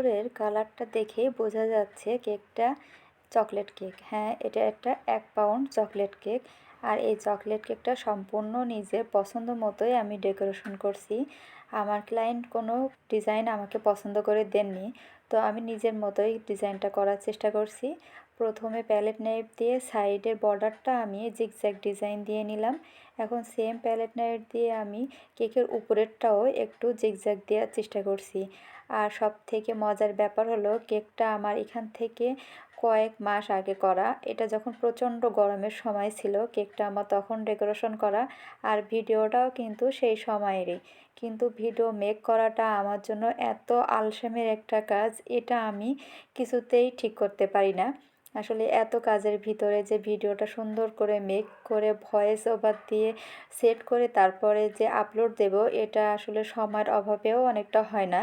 উপরের কালারটা দেখে বোঝা যাচ্ছে কেকটা চকলেট কেক। হ্যাঁ, এটা একটা 1 পাউন্ড চকলেট কেক। আর এই চকলেট কেকটা সম্পূর্ণ নিজের পছন্দ মতোই আমি ডেকোরেশন করছি। আমার ক্লায়েন্ট কোনো ডিজাইন আমাকে পছন্দ করে দেননি, তো আমি নিজের মতোই ডিজাইনটা করার চেষ্টা করছি। প্রথমে প্যালেট নাইফ দিয়ে সাইডের বর্ডারটা আমি জিগজ্যাগ ডিজাইন দিয়ে নিলাম। এখন সেম প্যালেট নাইফ দিয়ে আমি কেকের উপরেরটাও একটু জিগজ্যাগ দেওয়ার চেষ্টা করছি। আর সবথেকে মজার ব্যাপার হলো কেকটা আমার এখান থেকে কয়েক মাস আগে করা। এটা যখন প্রচণ্ড গরমের সময় ছিল, কেকটা আমার তখন ডেকোরেশন করা। আর ভিডিওটাও কিন্তু সেই সময়েরই। কিন্তু ভিডিও মেক করাটা আমার জন্য এত আলসেমের একটা কাজ, এটা আমি কিছুতেই ঠিক করতে পারি না। আসলে এত কাজের ভিতরে যে ভিডিওটা সুন্দর করে মেক করে ভয়েস ওভার দিয়ে সেট করে তারপরে যে আপলোড দেব, এটা আসলে সময়ের অভাবেও অনেকটা হয় না।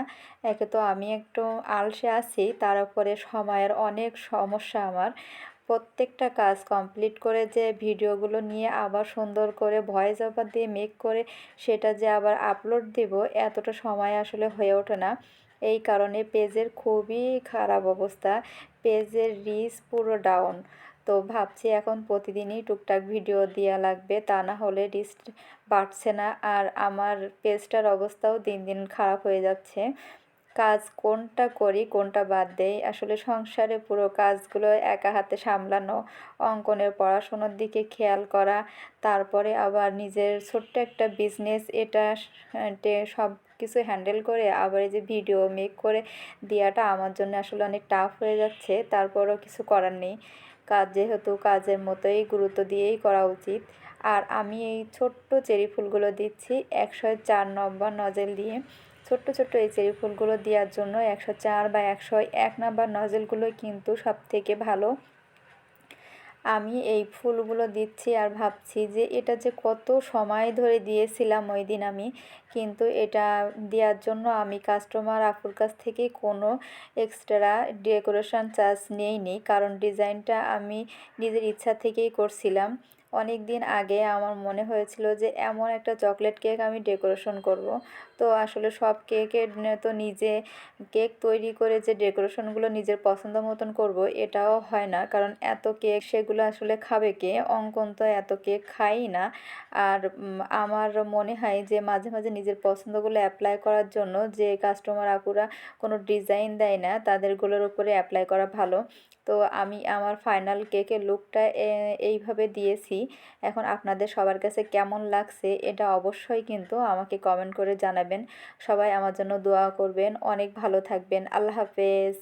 একে তো আমি একটু আলসে আছি, তার উপরে সময়ের অনেক সমস্যা আমার। প্রত্যেকটা কাজ কমপ্লিট করে যে ভিডিওগুলো নিয়ে আবার সুন্দর করে ভয়েস ওভার দিয়ে মেক করে সেটা যে আবার আপলোড দেব, এতটা সময় আসলে হয়ে ওঠে না। এই কারণে পেজের খুবই খারাপ অবস্থা, পেজের রিচ পুরো ডাউন। তো ভাবছি এখন প্রতিদিনই টুকটাক ভিডিও দেওয়া লাগবে, তা না হলে রিচ বাড়ছে না। আর আমার পেজটার অবস্থাও দিন দিন খারাপ হয়ে যাচ্ছে। কাজ কোনটা করি কোনটা বাদ দেই, আসলে সংসারে পুরো কাজগুলো একা হাতে সামলানো, অঙ্কনের পড়াশোনার দিকে খেয়াল করা, তারপরে আবার নিজের ছোট্ট একটা বিজনেস, এটা সব কিছু হ্যান্ডেল করে আবার এই যে ভিডিও মেক করে দেওয়াটা আমার জন্য আসলে অনেক টাফ হয়ে যাচ্ছে। তারপরও কিছু করার নেই, কাজ যেহেতু কাজের মতোই গুরুত্ব দিয়েই করা উচিত। আর আমি এই ছোট্ট চেরি ফুলগুলো দিচ্ছি 104 নম্বর নজেল দিয়ে। ছোট্ট ছোট্ট এই চেরি ফুলগুলো দেওয়ার জন্য 104 বা 101 নাম্বার নজেলগুলো কিন্তু সবথেকে ভালো। আমি এই ফুলগুলো দিচ্ছি আর ভাবছি যে এটা যে কত সময় ধরে দিয়েছিলাম ওই দিন আমি, কিন্তু এটা দেওয়ার জন্য আমি কাস্টমার আপুর কাছ থেকে কোনো এক্সট্রা ডেকোরেশন চার্জ নেইনি, কারণ ডিজাইনটা আমি নিজের ইচ্ছা থেকেই করছিলাম। অনেক দিন আগে আমার মনে হয়েছিল যে এমন একটা চকলেট কেক আমি ডেকোরেশন করব। তো আসলে সব কেকের তো নিজে কেক তৈরি করে যে ডেকোরেশনগুলো নিজের পছন্দ মতন করব, এটাও হয় না, কারণ এত কেক সেগুলো আসলে খাবে কে? অঙ্কন তো এত কেক খাই না। আর আমার মনে হয় যে মাঝে মাঝে নিজের পছন্দগুলো অ্যাপ্লাই করার জন্য যে কাস্টমার আপুরা কোনো ডিজাইন দেয় না, তাদেরগুলোর উপরে অ্যাপ্লাই করা ভালো। তো আমি আমার ফাইনাল কেকের লুকটা এইভাবে দিয়েছি। এখন আপনাদের সবার কাছে কেমন লাগছে এটা অবশ্যই কিন্তু আমাকে কমেন্ট করে জানাবেন। সবাই আমার জন্য দোয়া করবেন। অনেক ভালো থাকবেন। আল্লাহ হাফেজ।